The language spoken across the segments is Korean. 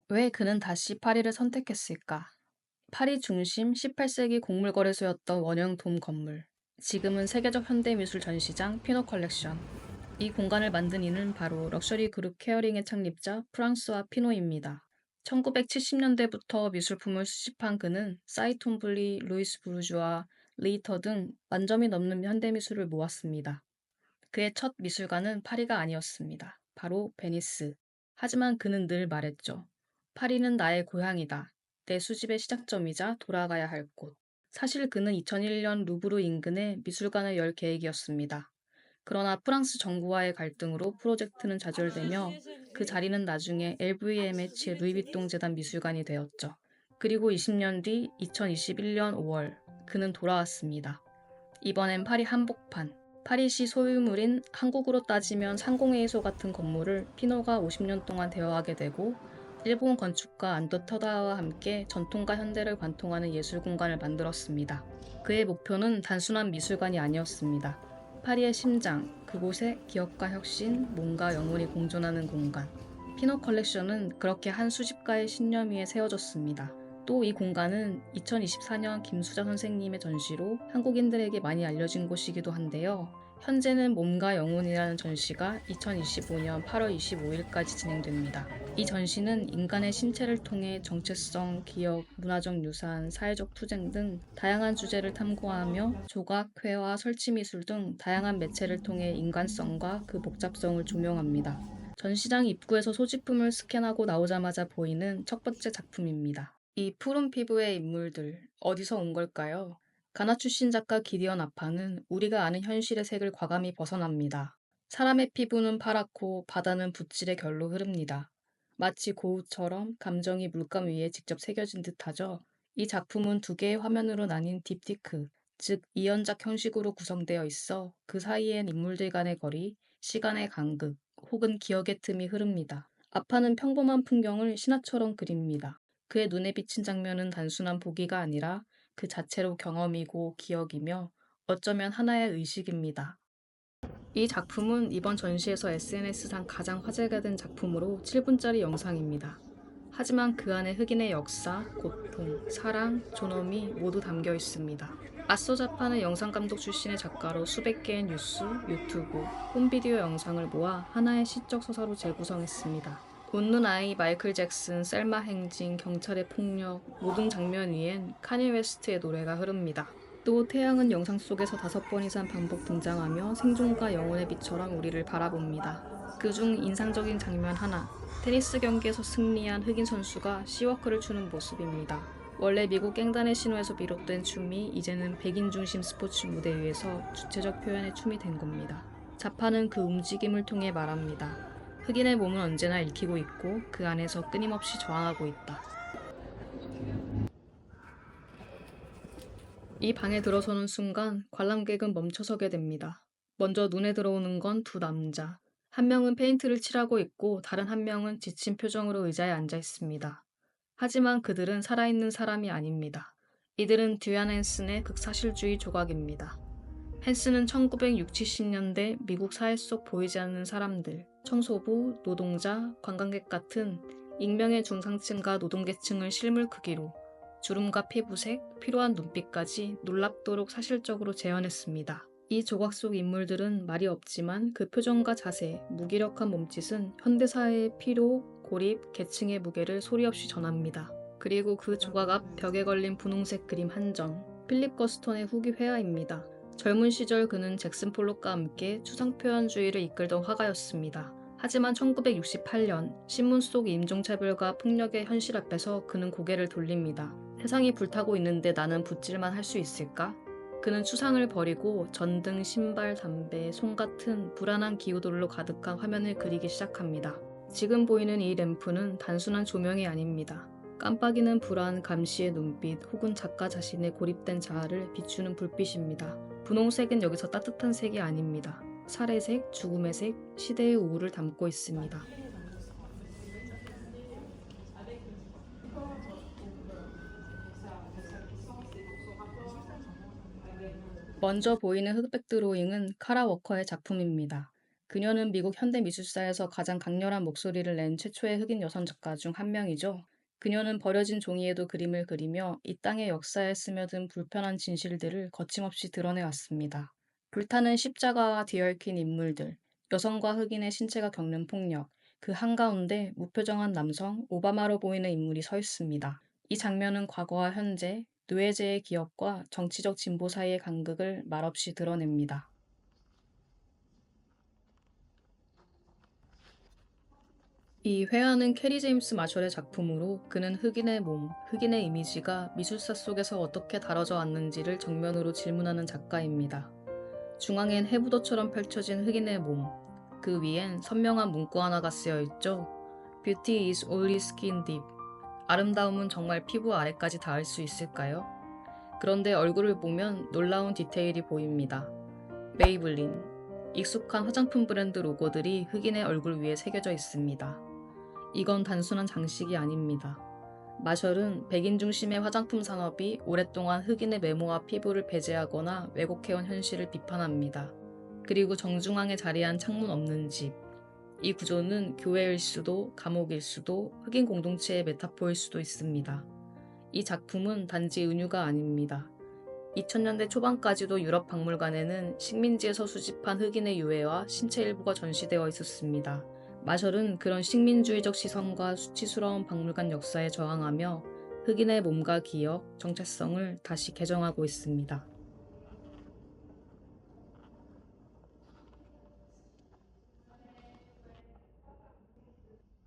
왜 그는 다시 파리를 선택했을까? 파리 중심 18세기 곡물거래소였던 원형 돔 건물. 지금은 세계적 현대미술 전시장 피노 컬렉션. 이 공간을 만든 이는 바로 럭셔리 그룹 케어링의 창립자 프랑스와 피노입니다. 1970년대부터 미술품을 수집한 그는 사이톤블리, 루이스 부르주아, 리터 등 만점이 넘는 현대미술을 모았습니다. 그의 첫 미술관은 파리가 아니었습니다. 바로 베니스. 하지만 그는 늘 말했죠. 파리는 나의 고향이다. 내 수집의 시작점이자 돌아가야 할 곳. 사실 그는 2001년 루브르 인근에 미술관을 열 계획이었습니다. 그러나 프랑스 정부와의 갈등으로 프로젝트는 좌절되며 그 자리는 나중에 LVMH 루이비통 재단 미술관이 되었죠. 그리고 20년 뒤 2021년 5월 그는 돌아왔습니다. 이번엔 파리 한복판. 파리시 소유물인 한국으로 따지면 상공회의소 같은 건물을 피노가 50년 동안 대여하게 되고 일본 건축가 안도 터다와 함께 전통과 현대를 관통하는 예술 공간을 만들었습니다. 그의 목표는 단순한 미술관이 아니었습니다. 파리의 심장, 그곳에 기업과 혁신, 몸과 영혼이 공존하는 공간. 피노 컬렉션은 그렇게 한 수집가의 신념 위에 세워졌습니다. 또 이 공간은 2024년 김수자 선생님의 전시로 한국인들에게 많이 알려진 곳이기도 한데요. 현재는 몸과 영혼이라는 전시가 2025년 8월 25일까지 진행됩니다. 이 전시는 인간의 신체를 통해 정체성, 기억, 문화적 유산, 사회적 투쟁 등 다양한 주제를 탐구하며 조각, 회화, 설치미술 등 다양한 매체를 통해 인간성과 그 복잡성을 조명합니다. 전시장 입구에서 소지품을 스캔하고 나오자마자 보이는 첫 번째 작품입니다. 이 푸른 피부의 인물들, 어디서 온 걸까요? 가나 출신 작가 기디언 아파는 우리가 아는 현실의 색을 과감히 벗어납니다. 사람의 피부는 파랗고 바다는 붓질의 결로 흐릅니다. 마치 고우처럼 감정이 물감 위에 직접 새겨진 듯하죠. 이 작품은 두 개의 화면으로 나뉜 딥티크, 즉 이연작 형식으로 구성되어 있어 그 사이엔 인물들 간의 거리, 시간의 간극, 혹은 기억의 틈이 흐릅니다. 아파는 평범한 풍경을 신화처럼 그립니다. 그의 눈에 비친 장면은 단순한 보기가 아니라 그 자체로 경험이고 기억이며 어쩌면 하나의 의식입니다. 이 작품은 이번 전시에서 SNS상 가장 화제가 된 작품으로 7분짜리 영상입니다. 하지만 그 안에 흑인의 역사, 고통, 사랑, 존엄이 모두 담겨 있습니다. 아쏘 자판의 영상감독 출신의 작가로 수백 개의 뉴스, 유튜브, 홈비디오 영상을 모아 하나의 시적 서사로 재구성했습니다. 웃는 아이, 마이클 잭슨, 셀마 행진, 경찰의 폭력, 모든 장면 위엔 카니 웨스트의 노래가 흐릅니다. 또 태양은 영상 속에서 5번 이상 반복 등장하며 생존과 영혼의 빛처럼 우리를 바라봅니다. 그중 인상적인 장면 하나, 테니스 경기에서 승리한 흑인 선수가 시워크를 추는 모습입니다. 원래 미국 갱단의 신호에서 비롯된 춤이 이제는 백인 중심 스포츠 무대 위에서 주체적 표현의 춤이 된 겁니다. 자파는 그 움직임을 통해 말합니다. 흑인의 몸은 언제나 읽히고 있고 그 안에서 끊임없이 저항하고 있다. 이 방에 들어서는 순간 관람객은 멈춰서게 됩니다. 먼저 눈에 들어오는 건 두 남자. 한 명은 페인트를 칠하고 있고 다른 한 명은 지친 표정으로 의자에 앉아 있습니다. 하지만 그들은 살아있는 사람이 아닙니다. 이들은 듀안 헨슨의 극사실주의 조각입니다. 헨슨은 1960, 70년대 미국 사회 속 보이지 않는 사람들, 청소부, 노동자, 관광객 같은 익명의 중상층과 노동계층을 실물 크기로 주름과 피부색, 필요한 눈빛까지 놀랍도록 사실적으로 재현했습니다. 이 조각 속 인물들은 말이 없지만 그 표정과 자세, 무기력한 몸짓은 현대사회의 피로, 고립, 계층의 무게를 소리 없이 전합니다. 그리고 그 조각 앞 벽에 걸린 분홍색 그림 한 점, 필립 거스턴의 후기 회화입니다. 젊은 시절 그는 잭슨 폴록과 함께 추상표현주의를 이끌던 화가였습니다. 하지만 1968년 신문 속 인종차별과 폭력의 현실 앞에서 그는 고개를 돌립니다. 세상이 불타고 있는데 나는 붓질만 할 수 있을까? 그는 추상을 버리고 전등, 신발, 담배, 송 같은 불안한 기호들로 가득한 화면을 그리기 시작합니다. 지금 보이는 이 램프는 단순한 조명이 아닙니다. 깜빡이는 불안, 감시의 눈빛 혹은 작가 자신의 고립된 자아를 비추는 불빛입니다. 분홍색은 여기서 따뜻한 색이 아닙니다. 살해색, 죽음의 색, 시대의 우울을 담고 있습니다. 먼저 보이는 흑백 드로잉은 카라 워커의 작품입니다. 그녀는 미국 현대미술사에서 가장 강렬한 목소리를 낸 최초의 흑인 여성 작가 중 한 명이죠. 그녀는 버려진 종이에도 그림을 그리며 이 땅의 역사에 스며든 불편한 진실들을 거침없이 드러내왔습니다. 불타는 십자가와 뒤얽힌 인물들, 여성과 흑인의 신체가 겪는 폭력, 그 한가운데 무표정한 남성, 오바마로 보이는 인물이 서 있습니다. 이 장면은 과거와 현재, 노예제의 기억과 정치적 진보 사이의 간극을 말없이 드러냅니다. 이 회화는 캐리 제임스 마셜의 작품으로 그는 흑인의 몸, 흑인의 이미지가 미술사 속에서 어떻게 다뤄져 왔는지를 정면으로 질문하는 작가입니다. 중앙엔 해부도처럼 펼쳐진 흑인의 몸, 그 위엔 선명한 문구 하나가 쓰여 있죠. Beauty is only skin deep. 아름다움은 정말 피부 아래까지 닿을 수 있을까요? 그런데 얼굴을 보면 놀라운 디테일이 보입니다. 메이블린, 익숙한 화장품 브랜드 로고들이 흑인의 얼굴 위에 새겨져 있습니다. 이건 단순한 장식이 아닙니다. 마셜은 백인 중심의 화장품 산업이 오랫동안 흑인의 외모와 피부를 배제하거나 왜곡해온 현실을 비판합니다. 그리고 정중앙에 자리한 창문 없는 집. 이 구조는 교회일 수도, 감옥일 수도, 흑인 공동체의 메타포일 수도 있습니다. 이 작품은 단지 은유가 아닙니다. 2000년대 초반까지도 유럽 박물관에는 식민지에서 수집한 흑인의 유해와 신체 일부가 전시되어 있었습니다. 마셜은 그런 식민주의적 시선과 수치스러운 박물관 역사에 저항하며 흑인의 몸과 기억, 정체성을 다시 개정하고 있습니다.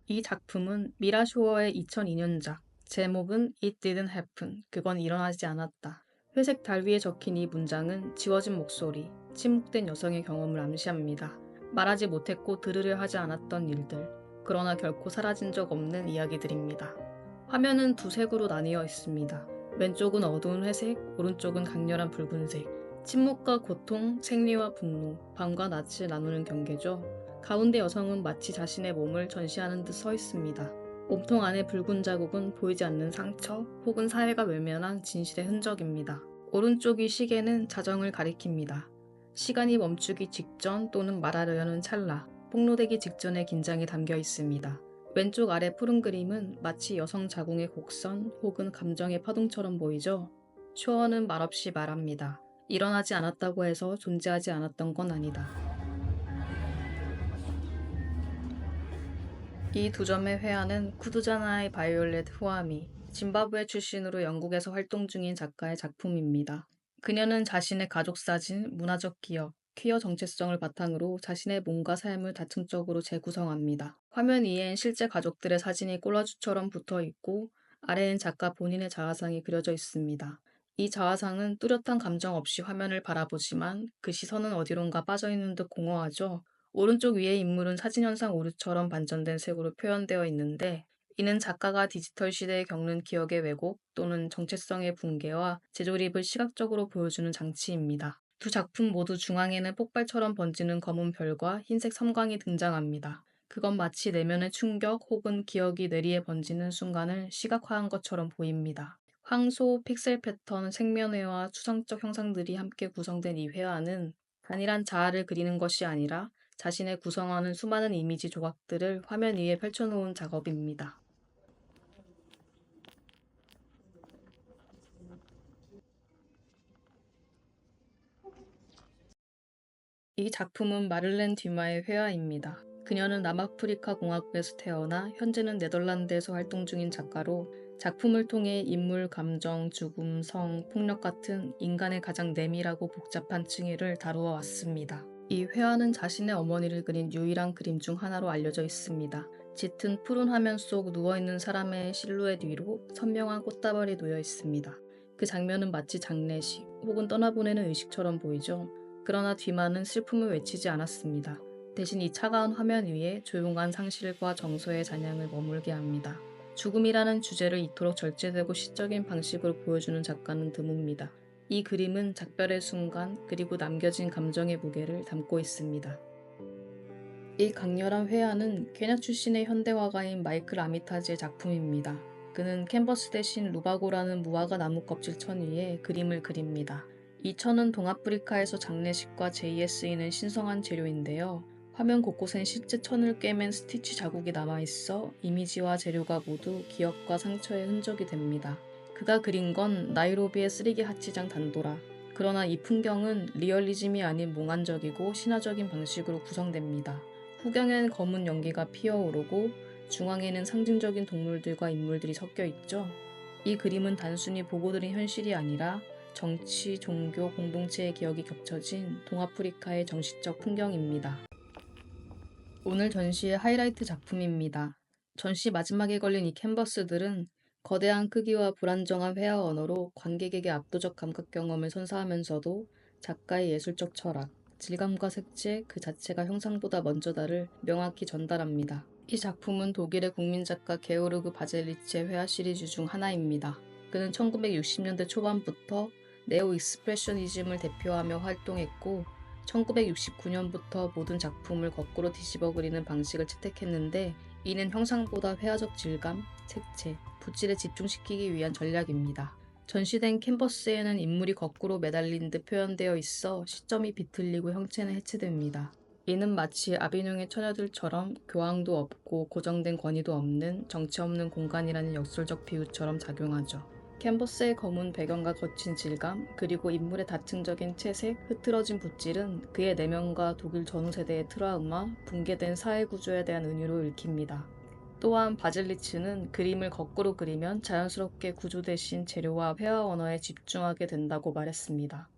이 작품은 미라 쇼어의 2002년작, 제목은 It Didn't Happen, 그건 일어나지 않았다. 회색 달 위에 적힌 이 문장은 지워진 목소리, 침묵된 여성의 경험을 암시합니다. 말하지 못했고 들으려 하지 않았던 일들, 그러나 결코 사라진 적 없는 이야기들입니다. 화면은 두 색으로 나뉘어 있습니다. 왼쪽은 어두운 회색, 오른쪽은 강렬한 붉은색. 침묵과 고통, 생리와 분노, 밤과 낮을 나누는 경계죠. 가운데 여성은 마치 자신의 몸을 전시하는 듯 서 있습니다. 몸통 안에 붉은 자국은 보이지 않는 상처 혹은 사회가 외면한 진실의 흔적입니다. 오른쪽 이 시계는 자정을 가리킵니다. 시간이 멈추기 직전 또는 말하려는 찰나, 폭로되기 직전의 긴장이 담겨 있습니다. 왼쪽 아래 푸른 그림은 마치 여성 자궁의 곡선 혹은 감정의 파동처럼 보이죠? 쇼어는 말없이 말합니다. 일어나지 않았다고 해서 존재하지 않았던 건 아니다. 이 두 점의 회화는 쿠두자나의 바이올렛 후아미, 짐바브웨 출신으로 영국에서 활동 중인 작가의 작품입니다. 그녀는 자신의 가족 사진, 문화적 기억, 퀴어 정체성을 바탕으로 자신의 몸과 삶을 다층적으로 재구성합니다. 화면 위엔 실제 가족들의 사진이 콜라주처럼 붙어 있고 아래엔 작가 본인의 자화상이 그려져 있습니다. 이 자화상은 뚜렷한 감정 없이 화면을 바라보지만 그 시선은 어디론가 빠져있는 듯 공허하죠. 오른쪽 위의 인물은 사진현상 오류처럼 반전된 색으로 표현되어 있는데 이는 작가가 디지털 시대에 겪는 기억의 왜곡 또는 정체성의 붕괴와 재조립을 시각적으로 보여주는 장치입니다. 두 작품 모두 중앙에는 폭발처럼 번지는 검은 별과 흰색 섬광이 등장합니다. 그건 마치 내면의 충격 혹은 기억이 뇌리에 번지는 순간을 시각화한 것처럼 보입니다. 황소, 픽셀 패턴, 생면회와 추상적 형상들이 함께 구성된 이 회화는 단일한 자아를 그리는 것이 아니라 자신의 구성하는 수많은 이미지 조각들을 화면 위에 펼쳐놓은 작업입니다. 이 작품은 마를렌 듀마의 회화입니다. 그녀는 남아프리카 공화국에서 태어나 현재는 네덜란드에서 활동 중인 작가로 작품을 통해 인물, 감정, 죽음, 성, 폭력 같은 인간의 가장 내밀하고 복잡한 층위를 다루어 왔습니다. 이 회화는 자신의 어머니를 그린 유일한 그림 중 하나로 알려져 있습니다. 짙은 푸른 화면 속 누워있는 사람의 실루엣 위로 선명한 꽃다발이 놓여 있습니다. 그 장면은 마치 장례식 혹은 떠나보내는 의식처럼 보이죠. 그러나 뒤만은 슬픔을 외치지 않았습니다. 대신 이 차가운 화면 위에 조용한 상실과 정서의 잔향을 머물게 합니다. 죽음이라는 주제를 이토록 절제되고 시적인 방식으로 보여주는 작가는 드뭅니다. 이 그림은 작별의 순간 그리고 남겨진 감정의 무게를 담고 있습니다. 이 강렬한 회화는 케냐 출신의 현대화가인 마이클 아미타지의 작품입니다. 그는 캔버스 대신 루바고라는 무화과 나무 껍질 천 위에 그림을 그립니다. 이 천은 동아프리카에서 장례식과 제의에 쓰이는 신성한 재료인데요. 화면 곳곳엔 실제 천을 꿰맨 스티치 자국이 남아있어 이미지와 재료가 모두 기억과 상처의 흔적이 됩니다. 그가 그린 건 나이로비의 쓰레기 하치장 단도라. 그러나 이 풍경은 리얼리즘이 아닌 몽환적이고 신화적인 방식으로 구성됩니다. 후경엔 검은 연기가 피어오르고 중앙에는 상징적인 동물들과 인물들이 섞여 있죠. 이 그림은 단순히 보고 들인 현실이 아니라 정치, 종교, 공동체의 기억이 겹쳐진 동아프리카의 정신적 풍경입니다. 오늘 전시의 하이라이트 작품입니다. 전시 마지막에 걸린 이 캔버스들은 거대한 크기와 불안정한 회화 언어로 관객에게 압도적 감각 경험을 선사하면서도 작가의 예술적 철학, 질감과 색채 그 자체가 형상보다 먼저다를 명확히 전달합니다. 이 작품은 독일의 국민 작가 게오르그 바젤리치의 회화 시리즈 중 하나입니다. 그는 1960년대 초반부터 네오 익스프레셔니즘을 대표하며 활동했고 1969년부터 모든 작품을 거꾸로 뒤집어 그리는 방식을 채택했는데 이는 형상보다 회화적 질감, 색채, 붓질에 집중시키기 위한 전략입니다. 전시된 캔버스에는 인물이 거꾸로 매달린 듯 표현되어 있어 시점이 비틀리고 형체는 해체됩니다. 이는 마치 아비뇽의 처녀들처럼 교황도 없고 고정된 권위도 없는 정체 없는 공간이라는 역설적 비유처럼 작용하죠. 캔버스의 검은 배경과 거친 질감, 그리고 인물의 다층적인 채색, 흐트러진 붓질은 그의 내면과 독일 전후 세대의 트라우마, 붕괴된 사회 구조에 대한 은유로 읽힙니다. 또한 바질리츠는 그림을 거꾸로 그리면 자연스럽게 구조 대신 재료와 회화 언어에 집중하게 된다고 말했습니다.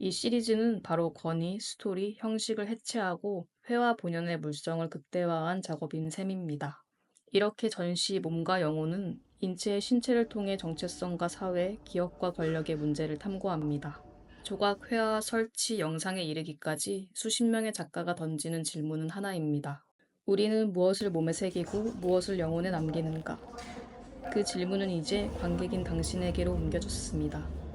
이 시리즈는 바로 권위, 스토리, 형식을 해체하고 회화 본연의 물성을 극대화한 작업인 셈입니다. 이렇게 전시 몸과 영혼은 인체의 신체를 통해 정체성과 사회, 기억과 권력의 문제를 탐구합니다. 조각, 회화, 설치, 영상에 이르기까지 수십 명의 작가가 던지는 질문은 하나입니다. 우리는 무엇을 몸에 새기고 무엇을 영혼에 남기는가? 그 질문은 이제 관객인 당신에게로 옮겨졌습니다.